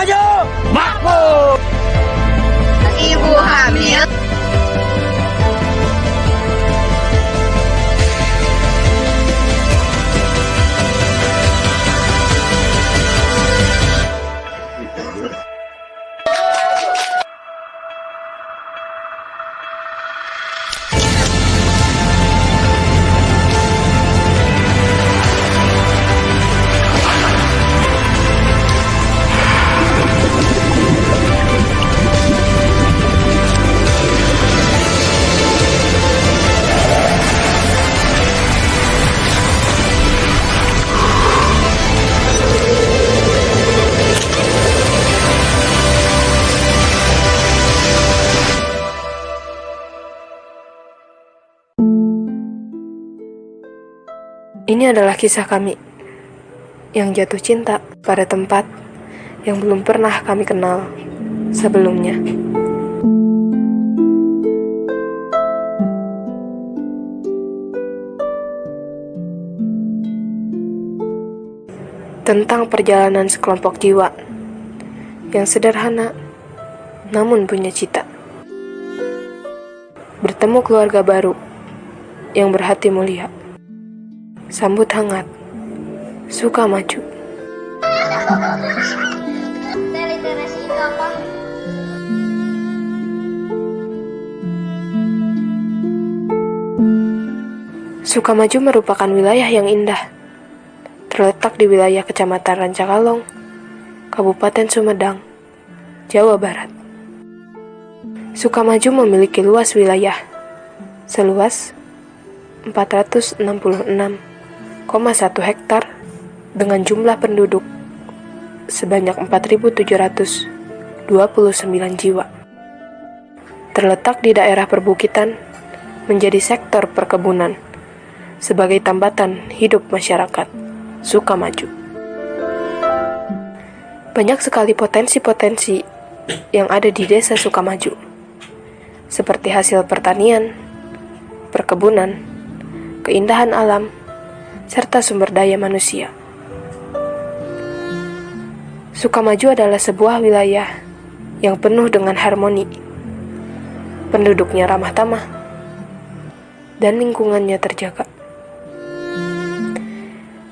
Sukamaju makmur. Ibu hamil. Ini adalah kisah kami yang jatuh cinta pada tempat yang belum pernah kami kenal sebelumnya. Tentang perjalanan sekelompok jiwa yang sederhana namun punya cita. Bertemu keluarga baru yang berhati mulia. Sambut hangat, Sukamaju. Literasi itu apa? Sukamaju merupakan wilayah yang indah. Terletak di wilayah Kecamatan Rancakalong, Kabupaten Sumedang, Jawa Barat. Sukamaju memiliki luas wilayah seluas 466,1 hektar dengan jumlah penduduk sebanyak 4.729 jiwa. Terletak di daerah perbukitan, menjadi sektor perkebunan sebagai tambatan hidup masyarakat Sukamaju. Banyak sekali potensi-potensi yang ada di desa Sukamaju, seperti hasil pertanian, perkebunan, keindahan alam, serta sumber daya manusia. Sukamaju adalah sebuah wilayah yang penuh dengan harmoni. Penduduknya ramah tamah, dan lingkungannya terjaga.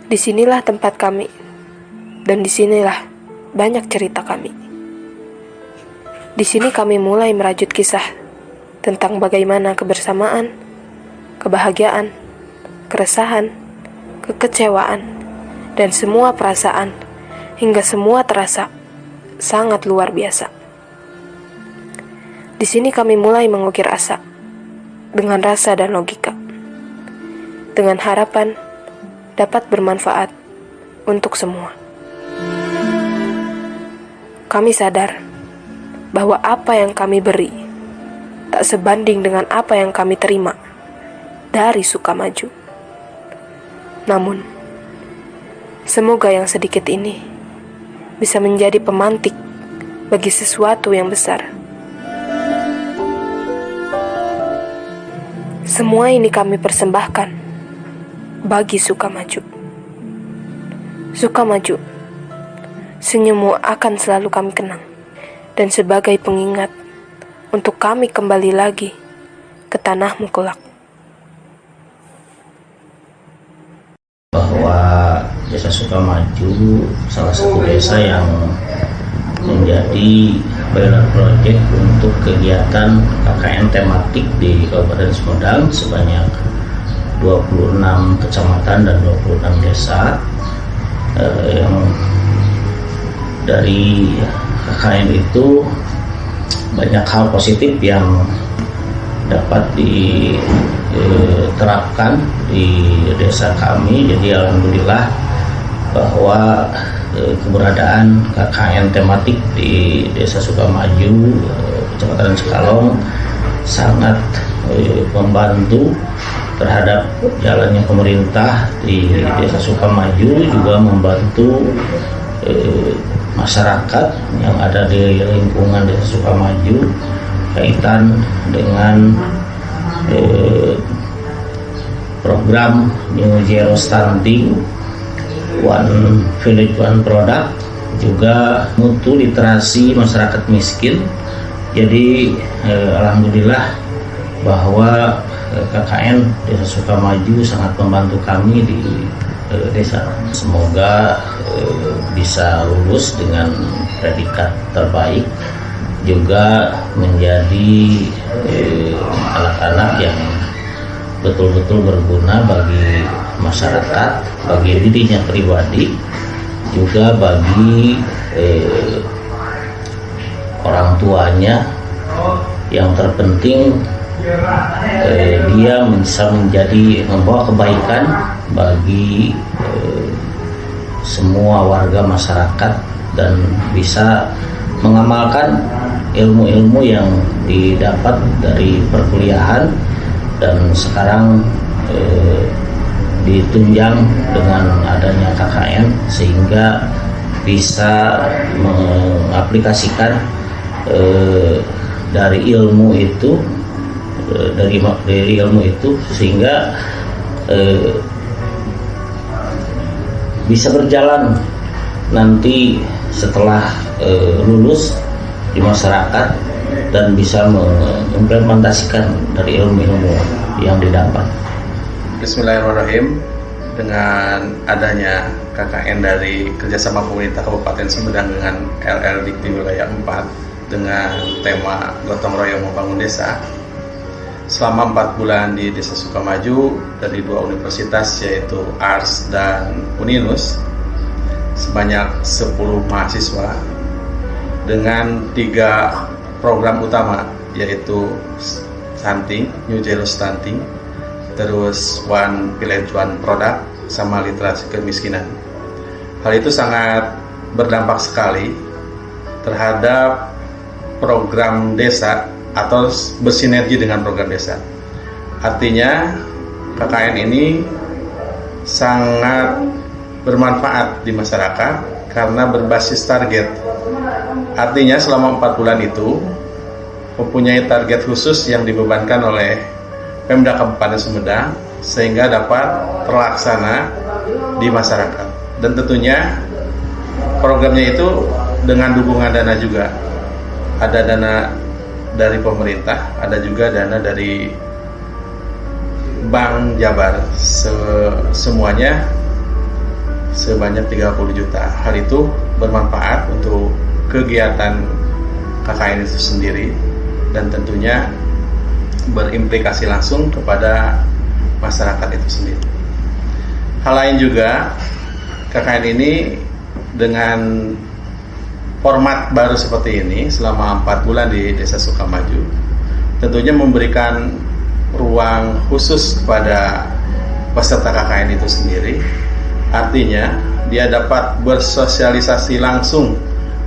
Disinilah tempat kami, dan disinilah banyak cerita kami. Di sini kami mulai merajut kisah tentang bagaimana kebersamaan, kebahagiaan, keresahan, kekecewaan, dan semua perasaan hingga semua terasa sangat luar biasa. Di sini kami mulai mengukir asa dengan rasa dan logika, dengan harapan dapat bermanfaat untuk semua. Kami sadar bahwa apa yang kami beri tak sebanding dengan apa yang kami terima dari Sukamaju. Namun, semoga yang sedikit ini bisa menjadi pemantik bagi sesuatu yang besar. Semua ini kami persembahkan bagi Sukamaju. Sukamaju, senyummu akan selalu kami kenang, dan sebagai pengingat untuk kami kembali lagi ke tanahmu kelak. Bahwa Desa Sukamaju salah satu desa yang menjadi pilot project untuk kegiatan KKN tematik di Kabupaten Sumedang sebanyak 26 kecamatan dan 26 desa yang dari KKN itu banyak hal positif yang dapat diterapkan di desa kami. Jadi alhamdulillah bahwa keberadaan KKN tematik di Desa Sukamaju, Kecamatan Cikalong sangat membantu terhadap jalannya pemerintah di Desa Sukamaju, juga membantu masyarakat yang ada di lingkungan Desa Sukamaju kaitan dengan program New Zero Stunting, One Village One Product juga mutu literasi masyarakat miskin. Jadi alhamdulillah bahwa KKN Desa Sukamaju sangat membantu kami di desa. Semoga bisa lulus dengan predikat terbaik, juga menjadi anak-anak yang betul-betul berguna bagi masyarakat, bagi dirinya pribadi, juga bagi orang tuanya. Yang terpenting dia bisa membawa kebaikan bagi semua warga masyarakat dan bisa mengamalkan ilmu-ilmu yang didapat dari perkuliahan dan sekarang ditunjang dengan adanya KKN sehingga bisa mengaplikasikan dari ilmu itu sehingga bisa berjalan nanti setelah lulus di masyarakat dan bisa mengimplementasikan dari ilmu-ilmu yang didapat. Bismillahirrahmanirrahim. Dengan adanya KKN dari kerjasama pemerintah Kabupaten Sumedang dengan LL Dikti Wilayah 4 dengan tema Gotong Royong Membangun Desa, selama 4 bulan di Desa Sukamaju dari 2 universitas yaitu ARS dan Uninus, sebanyak 10 mahasiswa dengan 3 program utama yaitu stunting, New Zero Stunting, terus One Village One Product, sama literasi kemiskinan. Hal itu sangat berdampak sekali terhadap program desa atau bersinergi dengan program desa. Artinya KKN ini sangat bermanfaat di masyarakat karena berbasis target. Artinya selama 4 bulan itu mempunyai target khusus yang dibebankan oleh Pemda Kabupaten Sumedang sehingga dapat terlaksana di masyarakat. Dan tentunya programnya itu dengan dukungan dana juga. Ada dana dari pemerintah, ada juga dana dari Bank Jabar, semuanya sebanyak 30 juta. Hal itu bermanfaat untuk kegiatan KKN itu sendiri dan tentunya berimplikasi langsung kepada masyarakat itu sendiri. Hal lain juga, KKN ini dengan format baru seperti ini selama 4 bulan di Desa Sukamaju tentunya memberikan ruang khusus kepada peserta KKN itu sendiri. Artinya dia dapat bersosialisasi langsung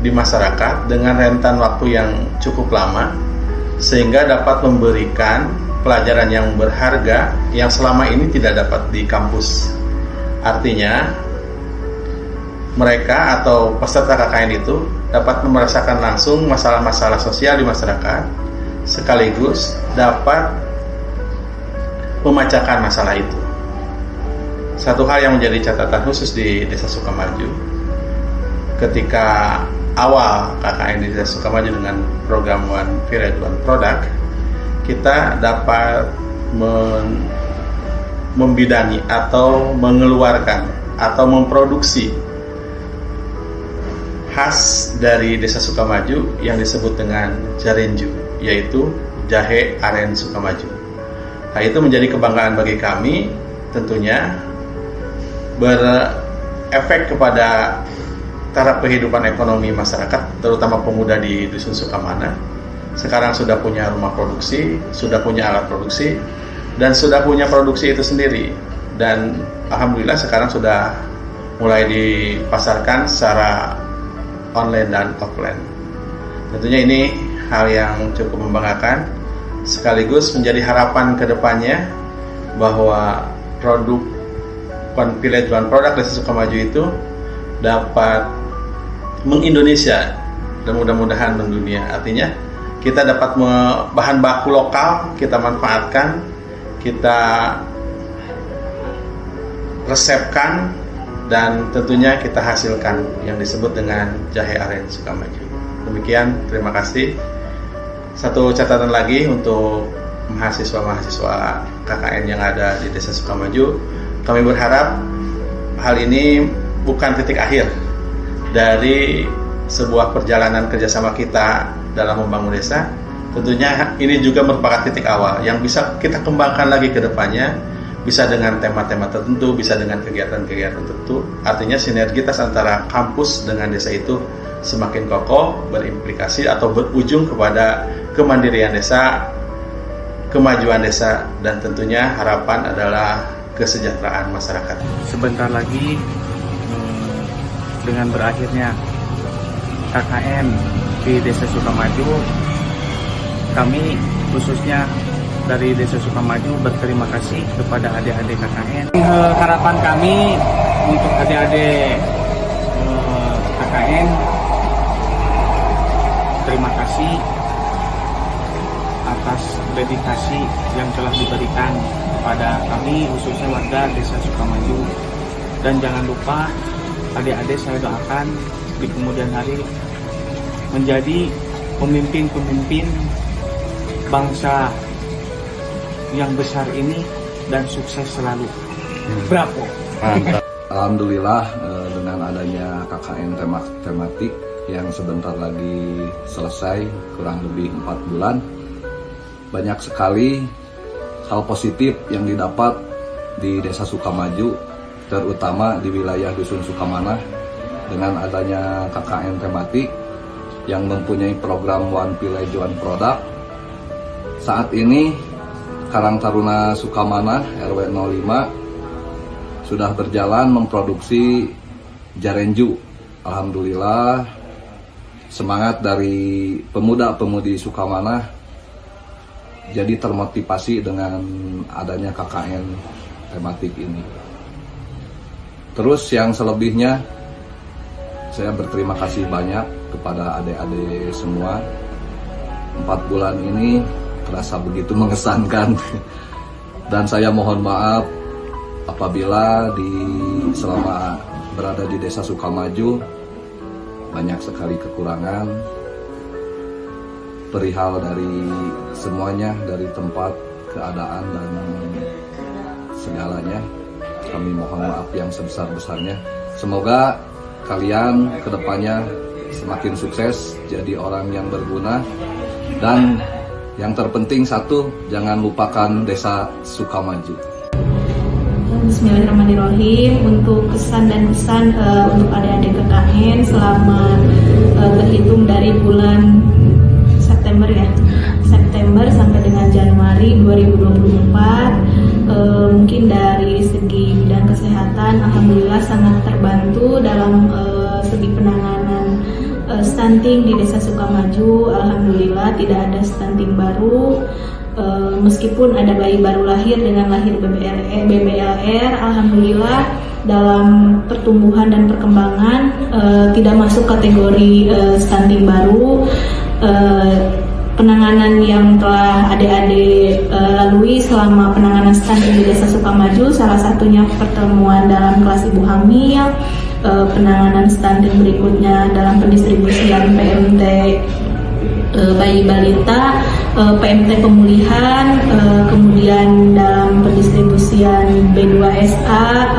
di masyarakat dengan rentan waktu yang cukup lama sehingga dapat memberikan pelajaran yang berharga yang selama ini tidak dapat di kampus. Artinya mereka atau peserta KKN itu dapat merasakan langsung masalah-masalah sosial di masyarakat sekaligus dapat memecahkan masalah itu. Satu hal yang menjadi catatan khusus di Desa Sukamaju ketika awal KKN di Desa Sukamaju dengan program One Village One Product, kita dapat membidangi atau mengeluarkan atau memproduksi khas dari Desa Sukamaju yang disebut dengan Jarenju, yaitu jahe aren Sukamaju. Nah, itu menjadi kebanggaan bagi kami, tentunya berefek kepada taraf kehidupan ekonomi masyarakat, terutama pemuda di Dusun Sukamana. Sekarang sudah punya rumah produksi, sudah punya alat produksi, dan sudah punya produksi itu sendiri. Dan alhamdulillah sekarang sudah mulai dipasarkan secara online dan offline. Tentunya ini hal yang cukup membanggakan, sekaligus menjadi harapan ke depannya bahwa produk One Village One Product Desa Sukamaju itu dapat mengindonesia dan mudah-mudahan mendunia. Artinya kita dapat bahan baku lokal kita manfaatkan, kita resepkan dan tentunya kita hasilkan yang disebut dengan jahe aren Sukamaju. Demikian, terima kasih. Satu catatan lagi untuk mahasiswa-mahasiswa KKN yang ada di Desa Sukamaju, kami berharap hal ini bukan titik akhir dari sebuah perjalanan kerjasama kita dalam membangun desa. Tentunya ini juga merupakan titik awal yang bisa kita kembangkan lagi ke depannya, bisa dengan tema-tema tertentu, bisa dengan kegiatan-kegiatan tertentu. Artinya sinergitas antara kampus dengan desa itu semakin kokoh, berimplikasi atau berujung kepada kemandirian desa, kemajuan desa, dan tentunya harapan adalah kesejahteraan masyarakat. Sebentar lagi dengan berakhirnya KKN di Desa Sukamaju, kami khususnya dari Desa Sukamaju berterima kasih kepada adik-adik KKN. Harapan kami untuk adik-adik KKN, terima kasih atas dedikasi yang telah diberikan kepada kami khususnya warga Desa Sukamaju. Dan jangan lupa adik-adik saya doakan di kemudian hari menjadi pemimpin-pemimpin bangsa yang besar ini dan sukses selalu. Bravo. Alhamdulillah dengan adanya KKN tematik yang sebentar lagi selesai, kurang lebih 4 bulan, banyak sekali hal positif yang didapat di Desa Sukamaju, terutama di wilayah Dusun Sukamanah dengan adanya KKN tematik yang mempunyai program One Village One Product. Saat ini Karang Taruna Sukamanah RW 05 sudah berjalan memproduksi jarenju. Alhamdulillah, semangat dari pemuda-pemudi Sukamanah jadi termotivasi dengan adanya KKN tematik ini. Terus yang selebihnya, saya berterima kasih banyak kepada adik-adik semua. 4 bulan ini terasa begitu mengesankan. Dan saya mohon maaf apabila selama berada di Desa Sukamaju banyak sekali kekurangan perihal dari semuanya, dari tempat, keadaan, dan segalanya. Kami mohon maaf yang sebesar-besarnya. Semoga kalian kedepannya semakin sukses, jadi orang yang berguna, dan yang terpenting satu, jangan lupakan Desa Sukamaju. Bismillahirrahmanirrahim. Untuk kesan dan pesan untuk adik-adik KKN selama berhitung dari bulan September sampai dengan Januari 2024, mungkin dari segi bidang kesehatan alhamdulillah sangat terbantu dalam segi penanganan stunting di Desa Sukamaju. Alhamdulillah tidak ada stunting baru. Meskipun ada bayi baru lahir dengan lahir BBLR, alhamdulillah dalam pertumbuhan dan perkembangan tidak masuk kategori stunting baru. Penanganan yang telah adik-adik lalui selama penanganan stunting di Desa Sukamaju, salah satunya pertemuan dalam kelas ibu hamil, penanganan stunting berikutnya dalam pendistribusian PMT bayi balita, PMT pemulihan, kemudian dalam pendistribusian B2SA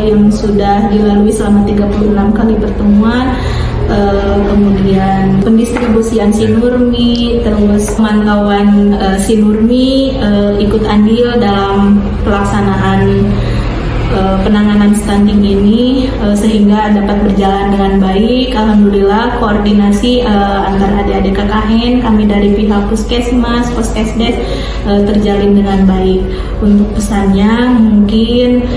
yang sudah dilalui selama 36 kali pertemuan, kemudian pendistribusian Sinurmi, terus pemantauan Sinurmi ikut andil dalam pelaksanaan penanganan stunting ini sehingga dapat berjalan dengan baik. Alhamdulillah koordinasi antara adik-adik KKN, kami dari pihak Puskesmas, Poskesdes terjalin dengan baik. Untuk pesannya mungkin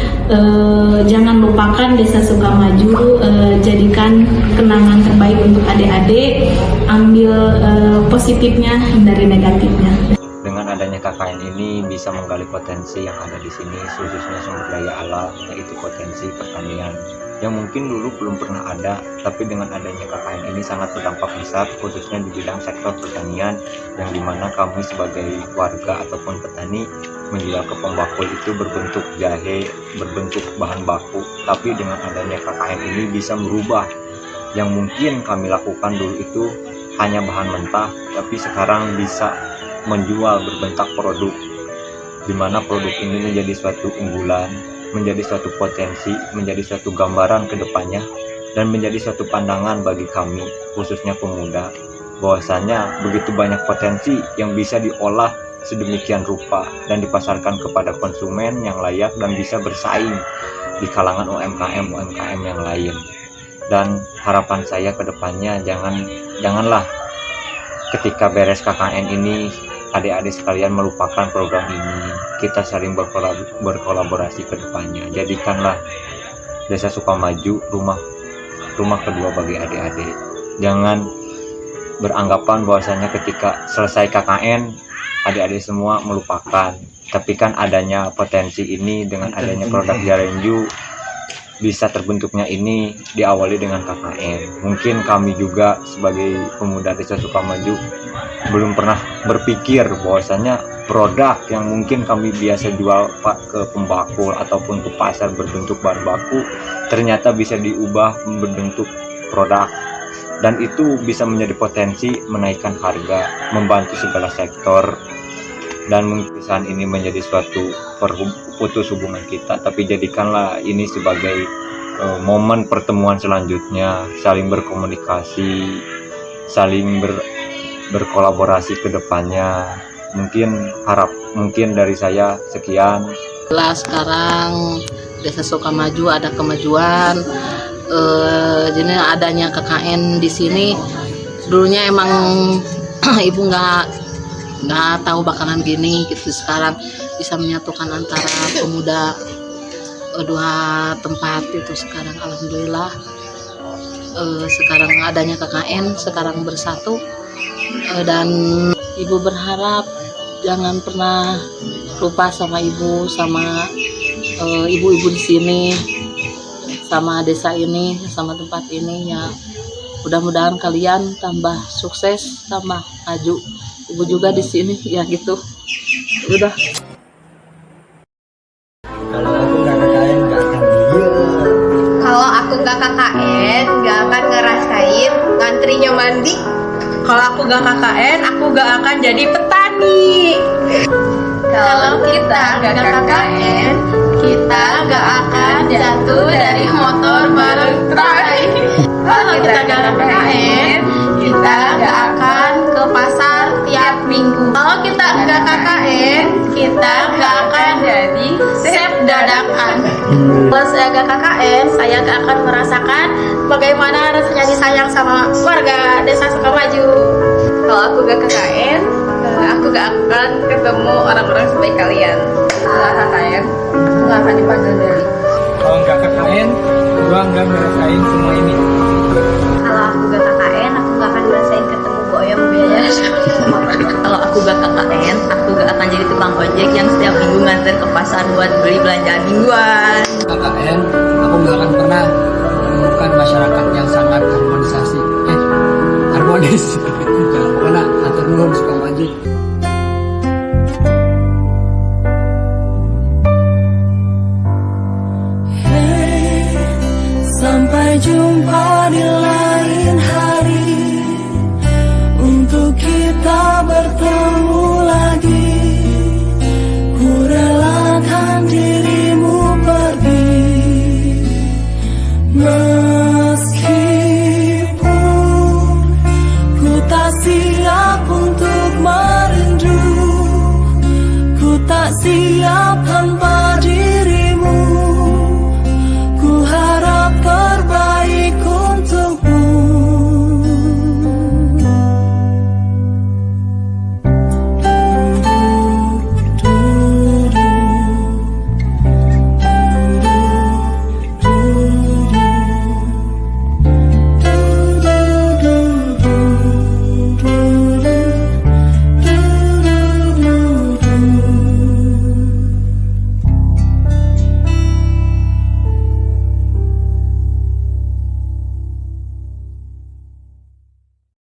jangan lupakan Desa Sukamaju, jadikan kenangan terbaik untuk adik-adik, ambil positifnya, hindari negatifnya. Dengan adanya KKN ini bisa menggali potensi yang ada di sini, khususnya sumber daya alam, yaitu potensi pertanian yang mungkin dulu belum pernah ada, tapi dengan adanya KKN ini sangat berdampak besar, khususnya di bidang sektor pertanian, yang dimana kami sebagai warga ataupun petani menjual ke pembakul itu berbentuk jahe, berbentuk bahan baku. Tapi dengan adanya KKN ini bisa merubah yang mungkin kami lakukan dulu itu hanya bahan mentah, tapi sekarang bisa menjual berbentuk produk, di mana produk ini menjadi suatu unggulan, menjadi suatu potensi, menjadi suatu gambaran ke depannya, dan menjadi suatu pandangan bagi kami, khususnya pemuda, bahwasanya begitu banyak potensi yang bisa diolah sedemikian rupa dan dipasarkan kepada konsumen yang layak dan bisa bersaing di kalangan UMKM yang lain. Dan harapan saya ke depannya janganlah ketika beres KKN ini adik-adik sekalian melupakan program ini. Kita saling berkolaborasi ke depannya. Jadikanlah Desa Sukamaju rumah kedua bagi adik-adik. Jangan beranggapan bahwasanya ketika selesai KKN adik-adik semua melupakan. Tapi kan adanya potensi ini dengan adanya produk Jarenju, bisa terbentuknya ini diawali dengan KKN. Mungkin kami juga sebagai pemuda Desa Sukamaju belum pernah berpikir bahwasanya produk yang mungkin kami biasa jual ke pembakul ataupun ke pasar berbentuk bahan baku ternyata bisa diubah berbentuk produk, dan itu bisa menjadi potensi menaikkan harga, membantu segala sektor, dan mungkin ini menjadi suatu putus hubungan kita. Tapi jadikanlah ini sebagai momen pertemuan selanjutnya, saling berkomunikasi, saling berkolaborasi ke depannya. Mungkin dari saya sekian. Sekarang Desa Sukamaju ada kemajuan, jadi adanya KKN di sini. Dulunya emang ibu nggak tahu bakalan gini gitu. Sekarang bisa menyatukan antara pemuda dua tempat itu. Sekarang alhamdulillah sekarang adanya KKN, sekarang bersatu, dan ibu berharap jangan pernah lupa sama ibu, sama ibu-ibu di sini, sama desa ini, sama tempat ini ya. Mudah-mudahan kalian tambah sukses, tambah maju. Ibu juga di sini ya gitu. Udah. Kalau aku nggak KKN nggak akan diem. Kalau aku nggak KKN nggak akan ngerasain ngantrinya mandi. Kalau aku nggak KKN aku nggak akan jadi petani. Kalau kita nggak KKN kita nggak akan jatuh dari motor baterai. Kalau kita nggak KKN kita nggak akan ke pasar tiap minggu. Kalau kita nggak KKN kita nggak akan jadi chef dadakan. Kalau saya nggak KKN saya nggak akan merasakan bagaimana rasanya disayang sama warga Desa Sukamaju. Kalau aku nggak KKN aku nggak akan ketemu orang-orang sebaik kalian. Setelah KKN aku nggak akan dipanggil dari. Kalau nggak KKN gua nggak ngerasain semua ini. Kalau aku gak KKN, aku gak akan ngerasain ketemu Bu Oyong biaya. Kalau aku gak KKN aku gak akan jadi tukang ojek yang setiap minggu nganter ke pasar buat beli belanjaan mingguan. KKN aku nggak akan pernah menemukan masyarakat yang sangat harmonis. Jangan pernah atur nuhun Sukamaju. Sampai jumpa di lain hari, untuk kita bertemu lagi. Ku relakan dirimu pergi, meskipun ku tak siap untuk merindu, ku tak siap tanpa